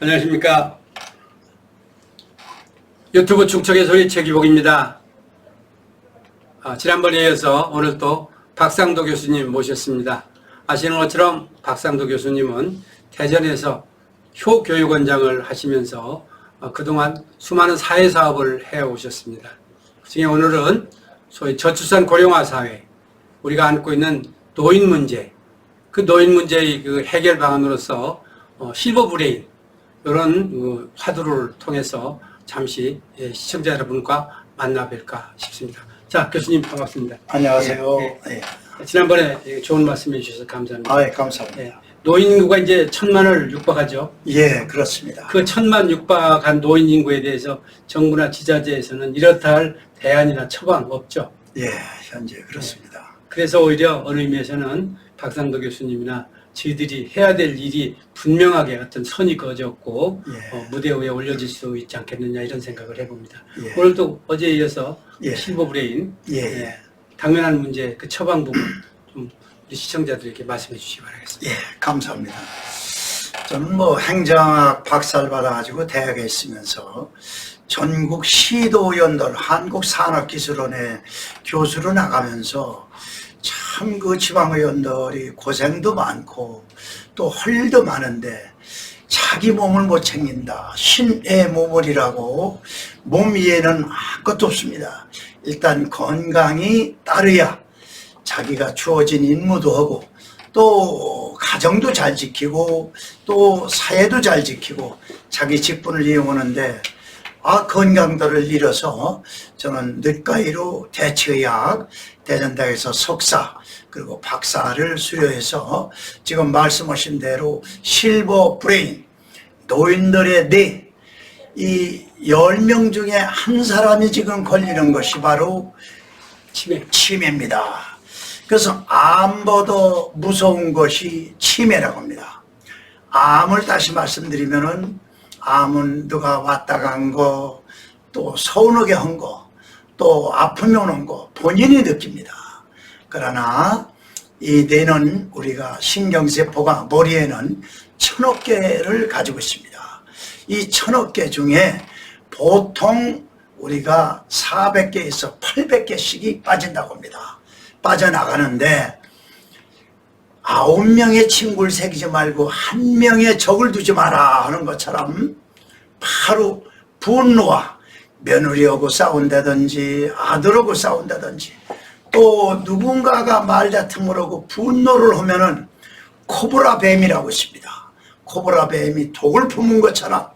안녕하십니까. 유튜브 중척의 소리 최기복입니다. 지난번에 이어서 오늘 또 박상도 교수님 모셨습니다. 아시는 것처럼 박상도 교수님은 대전에서 효교육원장을 하시면서 그동안 수많은 사회사업을 해오셨습니다. 그중에 오늘은 소위 저출산 고령화 사회, 우리가 안고 있는 노인 문제, 그 노인 문제의 그 해결 방안으로서 실버 브레인, 이런 화두를 통해서 잠시 시청자 여러분과 만나뵐까 싶습니다. 자, 교수님 반갑습니다. 안녕하세요. 네. 지난번에 좋은 말씀 해주셔서 감사합니다. 예, 감사합니다. 노인 인구가 이제 1000만을 육박하죠. 예, 그렇습니다. 그 1000만 육박한 노인 인구에 대해서 정부나 지자체에서는 이렇다 할 대안이나 처방 없죠. 예, 현재 그렇습니다. 그래서 오히려 어느 의미에서는 박상도 교수님이나 저희들이 해야 될 일이 분명하게 어떤 선이 그어졌고 무대 위에 올려질 수 있지 않겠느냐 이런 생각을 해봅니다. 오늘도 어제에 이어서 실버 브레인, 당면한 문제 그 처방 부분 좀 우리 시청자들에게 말씀해 주시기 바라겠습니다. 예, 감사합니다. 저는 행정학 박사를 받아가지고 대학에 있으면서 전국 시도연들 한국산업기술원의 교수로 나가면서 참 그 지방의원들이 고생도 많고 또 헐도 많은데 자기 몸을 못 챙긴다. 신의 몸을이라고 몸 위에는 아무것도 없습니다. 일단 건강이 따르야 자기가 주어진 임무도 하고 또 가정도 잘 지키고 또 사회도 잘 지키고 자기 직분을 이용하는데 건강도를 잃어서 저는 늦가이로 대체의학 대전대학에서 석사 그리고 박사를 수료해서 지금 말씀하신 대로 실버 브레인 노인들의 뇌 이 10명 중에 한 사람이 지금 걸리는 것이 바로 치매입니다. 그래서 암보다 무서운 것이 치매라고 합니다. 암을 다시 말씀드리면은 암은 누가 왔다 간 거, 또 서운하게 한 거, 또 아픔이 오는 거 본인이 느낍니다. 그러나 이 뇌는 우리가 신경세포가 머리에는 1000억 개를 가지고 있습니다. 이 1000억 개 중에 보통 우리가 400개에서 800개씩이 빠진다고 합니다. 빠져나가는데 9명의 친구를 새기지 말고 1명의 적을 두지 마라 하는 것처럼 바로 분노와 며느리하고 싸운다든지 아들하고 싸운다든지 또 누군가가 말다툼을 하고 분노를 하면은 코브라 뱀이라고 있습니다. 코브라 뱀이 독을 품은 것처럼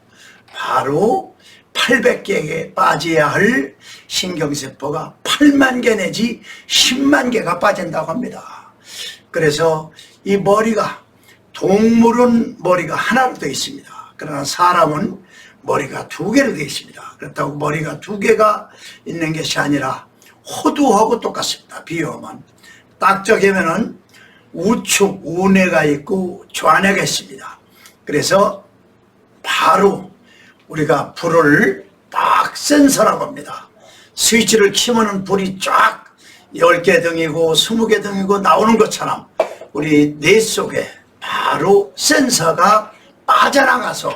바로 800개에 빠져야 할 신경세포가 8만 개 내지 10만 개가 빠진다고 합니다. 그래서 이 머리가 동물은 머리가 하나로 되어 있습니다. 그러나 사람은 머리가 2개로 되어 있습니다. 그렇다고 머리가 2개가 있는 것이 아니라 호두하고 똑같습니다. 비유하면 딱적이면은 우측 우뇌가 있고 좌뇌가 있습니다. 그래서 바로 우리가 불을 딱 센서라고 합니다. 스위치를 키면은 불이 쫙 10개 등이고 20개 등이고 나오는 것처럼 우리 뇌 속에 바로 센서가 빠져나가서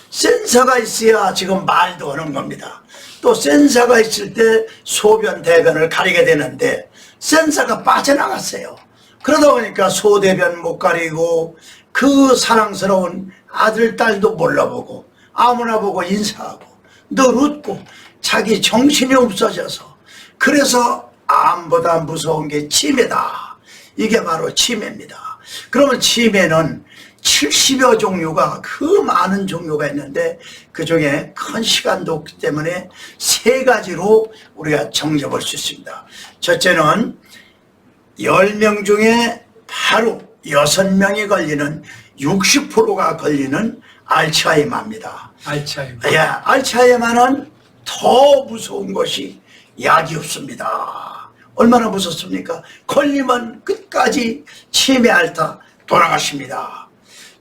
센서가 있어야 지금 말도 하는 겁니다. 또 센서가 있을 때 소변 대변을 가리게 되는데 센서가 빠져나갔어요. 그러다 보니까 소대변 못 가리고 그 사랑스러운 아들 딸도 몰라보고 아무나 보고 인사하고 늘 웃고 자기 정신이 없어져서 그래서 암보다 무서운 게 치매다. 이게 바로 치매입니다. 그러면 치매는 70여 종류가 그 많은 종류가 있는데 그 중에 큰 시간도 없기 때문에 3가지로 우리가 정리해볼 수 있습니다. 첫째는 10명 중에 바로 6명이 걸리는 60%가 걸리는 알츠하이머입니다. 알츠하이머. 예, 알츠하이머는 더 무서운 것이 약이 없습니다. 얼마나 무섭습니까? 걸리면 끝까지 치매 앓다 돌아가십니다.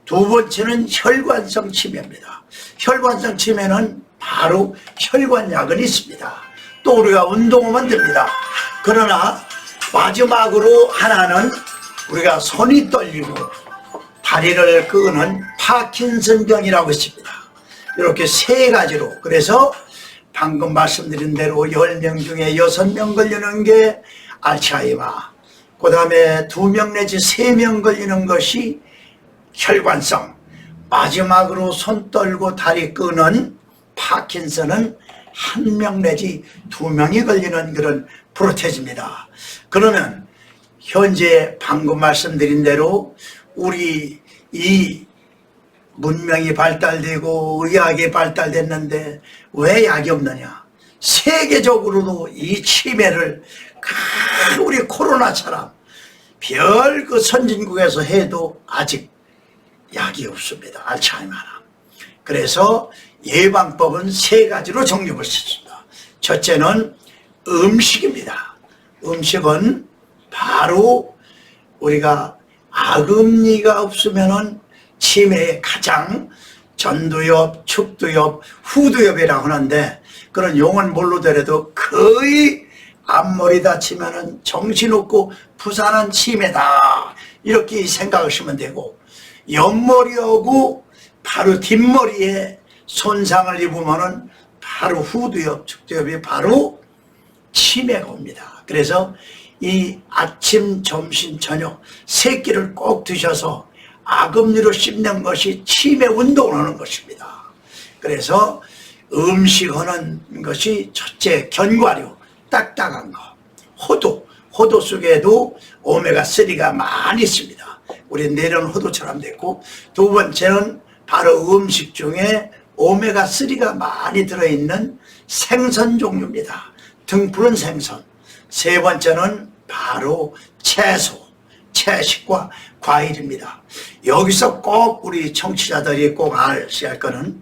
2번째는 혈관성 치매입니다. 혈관성 치매는 바로 혈관약은 있습니다. 또 우리가 운동하면 됩니다. 그러나 마지막으로 하나는 우리가 손이 떨리고 다리를 끄는 파킨슨병이라고 있습니다. 이렇게 세 가지로. 그래서 방금 말씀드린 대로 10명 중에 6명 걸리는 게 알츠하이머, 그 다음에 2명 내지 3명 걸리는 것이 혈관성, 마지막으로 손 떨고 다리 끄는 파킨슨은 1명 내지 2명이 걸리는 그런 프로테즈입니다. 그러면 현재 방금 말씀드린 대로 우리 이 문명이 발달되고 의학이 발달됐는데 왜 약이 없느냐? 세계적으로도 이 치매를 우리 코로나처럼 별 그 선진국에서 해도 아직 약이 없습니다. 알츠하이머는. 그래서 예방법은 세 가지로 정리할 수 있습니다. 첫째는 음식입니다. 음식은 바로 우리가 아금니가 없으면은 치매의 가장 전두엽, 축두엽, 후두엽이라고 하는데 그런 용어는 모르더라도 거의 앞머리 다치면은 정신없고 부산한 치매다 이렇게 생각하시면 되고, 옆머리하고 바로 뒷머리에 손상을 입으면은 바로 후두엽, 축두엽이 바로 치매가 옵니다. 그래서 이 아침, 점심, 저녁 세 끼를 꼭 드셔서 아금니로 씹는 것이 치매 운동을 하는 것입니다. 그래서 음식하는 것이 첫째 견과류, 딱딱한 거, 호두 속에도 오메가3가 많이 있습니다. 우리 뇌는 호두처럼 됐고, 두 번째는 바로 음식 중에 오메가3가 많이 들어있는 생선 종류입니다. 등푸른 생선. 세 번째는 바로 채소, 채식과 과일입니다. 여기서 꼭 우리 청취자들이 꼭 아셔야 할 거는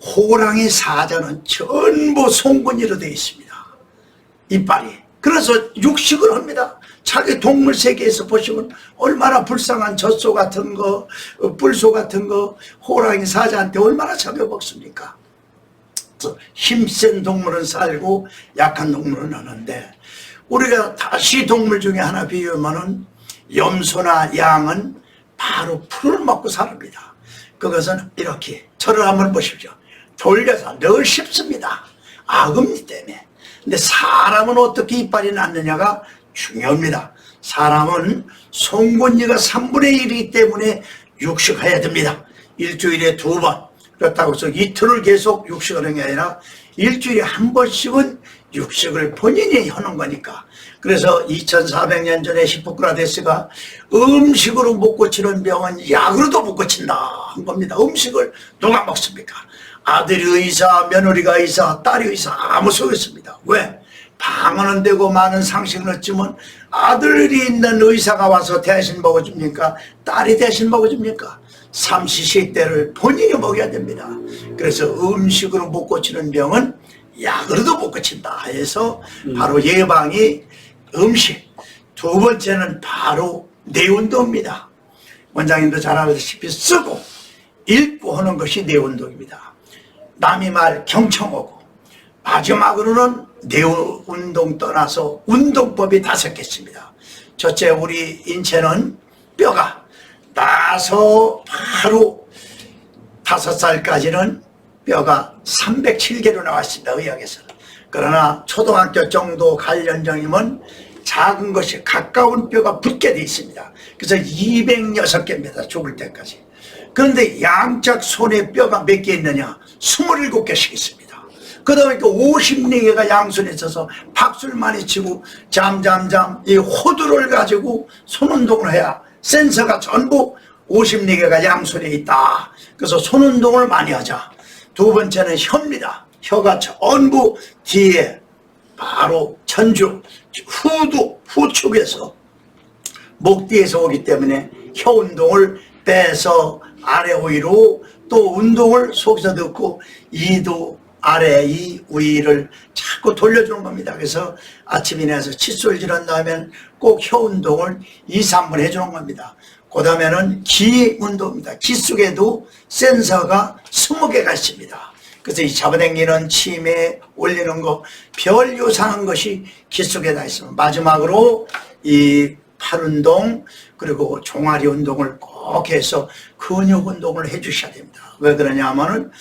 호랑이 사자는 전부 송곳니로 되어 있습니다. 이빨이. 그래서 육식을 합니다. 자기 동물 세계에서 보시면 얼마나 불쌍한 젖소 같은 거, 뿔소 같은 거 호랑이 사자한테 얼마나 잡아먹습니까? 힘센 동물은 살고 약한 동물은 하는데, 우리가 다시 동물 중에 하나 비유하면은 염소나 양은 바로 풀을 먹고 삽니다. 그것은 이렇게 저를 한번 보십시오. 돌려서 늘 씹습니다. 아금니 때문에. 근데 사람은 어떻게 이빨이 났느냐가 중요합니다. 사람은 송곳니가 3분의 1이기 때문에 육식해야 됩니다. 일주일에 2번. 그렇다고 해서 이틀을 계속 육식하는 게 아니라 일주일에 한 번씩은 육식을 본인이 하는 거니까. 그래서 2400년 전에 히포크라테스가 음식으로 못 고치는 병은 약으로도 못 고친다 한 겁니다. 음식을 누가 먹습니까? 아들이 의사, 며느리가 의사, 딸이 의사 아무 소용없습니다. 왜? 방언은 되고 많은 상식은 없지만 아들이 있는 의사가 와서 대신 먹어줍니까? 딸이 대신 먹어줍니까? 삼시세끼를 본인이 먹여야 됩니다. 그래서 음식으로 못 고치는 병은 약으로도 못 고친다 해서 바로 예방이 음식. 두 번째는 바로 뇌운동입니다. 원장님도 잘 아시다시피 쓰고 읽고 하는 것이 뇌운동입니다. 남이 말 경청하고, 마지막으로는 뇌운동 떠나서 운동법이 5개 있습니다. 첫째, 우리 인체는 뼈가 나서 바로 5살까지는 뼈가 307개로 나왔습니다. 의학에서는. 그러나 초등학교 정도 갈 연령이면 작은 것이 가까운 뼈가 붙게 되어 있습니다. 그래서 206개입니다. 죽을 때까지. 그런데 양짝 손에 뼈가 몇 개 있느냐? 27개씩 있습니다. 그러다 보니까 54개가 양손에 있어서 박수를 많이 치고 잠잠잠 이 호두를 가지고 손운동을 해야 센서가 전부 54개가 양손에 있다. 그래서 손운동을 많이 하자. 두 번째는 혀입니다. 혀가 전부 뒤에 바로 천주, 후축에서 목 뒤에서 오기 때문에 혀 운동을 빼서 아래 위로, 또 운동을 속에서 듣고 이도 아래 이 위를 자꾸 돌려주는 겁니다. 그래서 아침에 일어나서 칫솔 지른 다음에 꼭 혀 운동을 2, 3분 해주는 겁니다. 그 다음에는 귀 운동입니다. 귀 속에도 센서가 20개가 있습니다. 그래서 이 잡아당기는 치매 올리는 거 별 요상한 것이 귀 속에 다 있습니다. 마지막으로 이 팔 운동 그리고 종아리 운동을 꼭 해서 근육 운동을 해 주셔야 됩니다. 왜 그러냐 하면은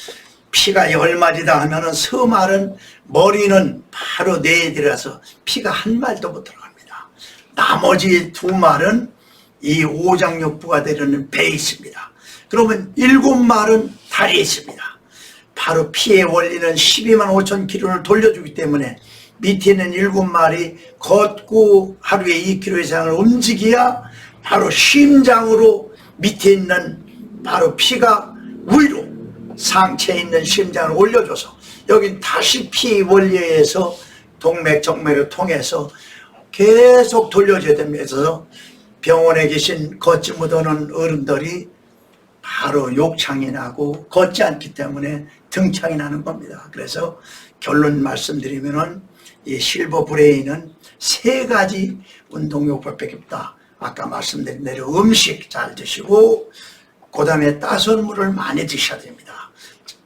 피가 10마리다 하면은 서말은 머리는 바로 뇌에 들어가서 피가 한 말도 못 들어갑니다. 나머지 2말은 이 오장육부가 되는 배에 있습니다. 그러면 7말은 다리에 있습니다. 바로 피의 원리는 12만 5천 킬로를 돌려주기 때문에 밑에 있는 7말이 걷고 하루에 2km 이상을 움직여야 바로 심장으로 밑에 있는 바로 피가 위로 상체에 있는 심장을 올려줘서 여긴 다시 피 원리에 의해서 동맥 정맥을 통해서 계속 돌려줘야 됩니다. 그래서 병원에 계신 걷지 못하는 어른들이 바로 욕창이 나고 걷지 않기 때문에 등창이 나는 겁니다. 그래서 결론 말씀드리면은 이 실버 브레인은 3가지 운동요법밖에 없다. 아까 말씀드린 대로 음식 잘 드시고 그 다음에 따스한 물을 많이 드셔야 됩니다.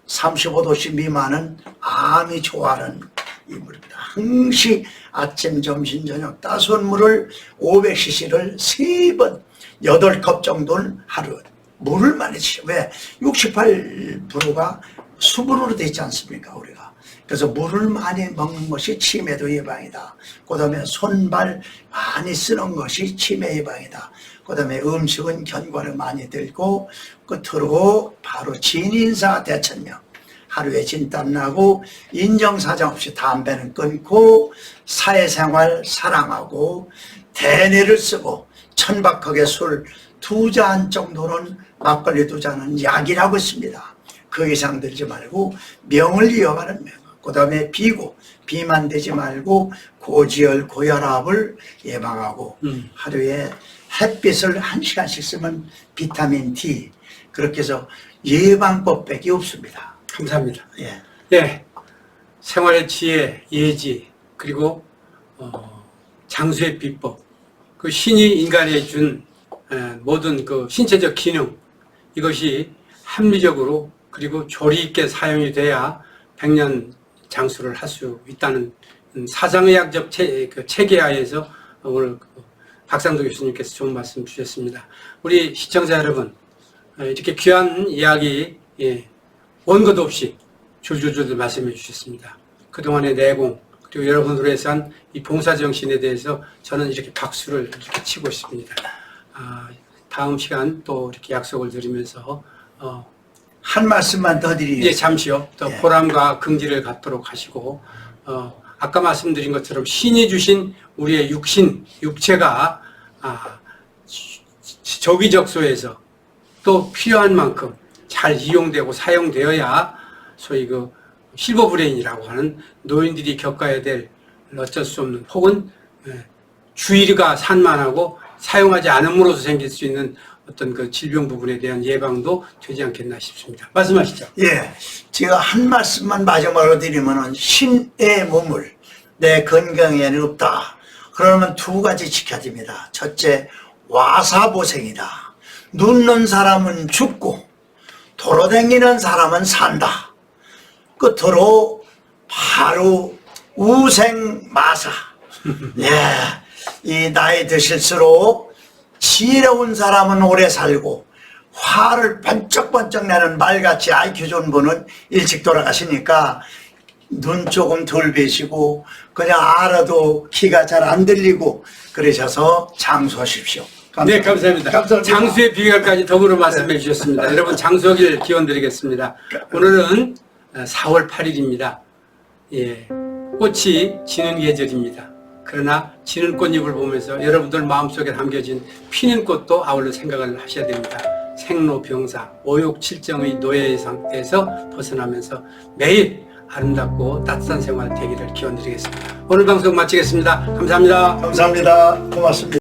35도씨 미만은 암이 좋아하는 이 물입니다. 항시 아침, 점심, 저녁 따스한 물을 500cc를 3번 8컵 정도는 하루 물을 많이 드셔. 왜? 68%가 수분으로 되어 있지 않습니까 우리가. 그래서 물을 많이 먹는 것이 치매도 예방이다. 그 다음에 손발 많이 쓰는 것이 치매 예방이다. 그 다음에 음식은 견과류 많이 들고 끝으로 바로 진인사 대천명. 하루에 진땀 나고 인정사정 없이 담배는 끊고 사회생활 사랑하고 대뇌를 쓰고 천박하게 술 2잔 정도는 막걸리 2잔은 약이라고 있습니다. 그 이상 들지 말고 명을 이어가는 명. 그 다음에 비만 되지 말고 고지혈, 고혈압을 예방하고 하루에 햇빛을 1시간씩 쓰면 비타민 D 그렇게 해서 예방법밖에 없습니다. 감사합니다. 예. 예, 생활의 지혜, 예지, 그리고 장수의 비법, 그 신이 인간에 준 모든 그 신체적 기능, 이것이 합리적으로 그리고 조리 있게 사용이 돼야 100년 장수를 할 수 있다는 사상의학적 체계하에서 오늘 박상도 교수님께서 좋은 말씀 주셨습니다. 우리 시청자 여러분, 이렇게 귀한 이야기 원고도 없이 줄줄줄 말씀해 주셨습니다. 그동안의 내공, 그리고 여러분으로 해서 한 이 봉사정신에 대해서 저는 이렇게 박수를 이렇게 치고 있습니다. 다음 시간 또 이렇게 약속을 드리면서 한 말씀만 더 드리겠습니다. 이제 잠시요. 또 보람과 긍지를 갖도록 하시고 아까 말씀드린 것처럼 신이 주신 우리의 육체가 저기적소에서 또 필요한 만큼 잘 이용되고 사용되어야 소위 그 실버 브레인이라고 하는 노인들이 겪어야 될 어쩔 수 없는 혹은 주의가 산만하고 사용하지 않음으로써 생길 수 있는 어떤 그 질병 부분에 대한 예방도 되지 않겠나 싶습니다. 말씀하시죠. 예, 제가 한 말씀만 마지막으로 드리면은 신의 몸을 내 건강에는 없다. 그러면 2가지 지켜야 됩니다. 첫째, 와사보생이다. 눕는 사람은 죽고 돌아다니는 사람은 산다. 끝으로 바로 우생마사. 예, 이 나이 드실수록 지혜로운 사람은 오래 살고 화를 번쩍번쩍 내는 말같이 IQ 좋은 분은 일찍 돌아가시니까 눈 조금 덜 베시고 그냥 알아도 귀가 잘 안 들리고 그러셔서 장수하십시오. 네, 감사합니다. 장수의 비결까지 더불어 말씀해 주셨습니다. 여러분 장수하길 기원드리겠습니다. 오늘은 4월 8일입니다. 예, 꽃이 지는 계절입니다. 그러나 지는 꽃잎을 보면서 여러분들 마음속에 담겨진 피는 꽃도 아울러 생각을 하셔야 됩니다. 생로병사, 오욕칠정의 노예에서 벗어나면서 매일 아름답고 따뜻한 생활 되기를 기원드리겠습니다. 오늘 방송 마치겠습니다. 감사합니다. 감사합니다. 고맙습니다.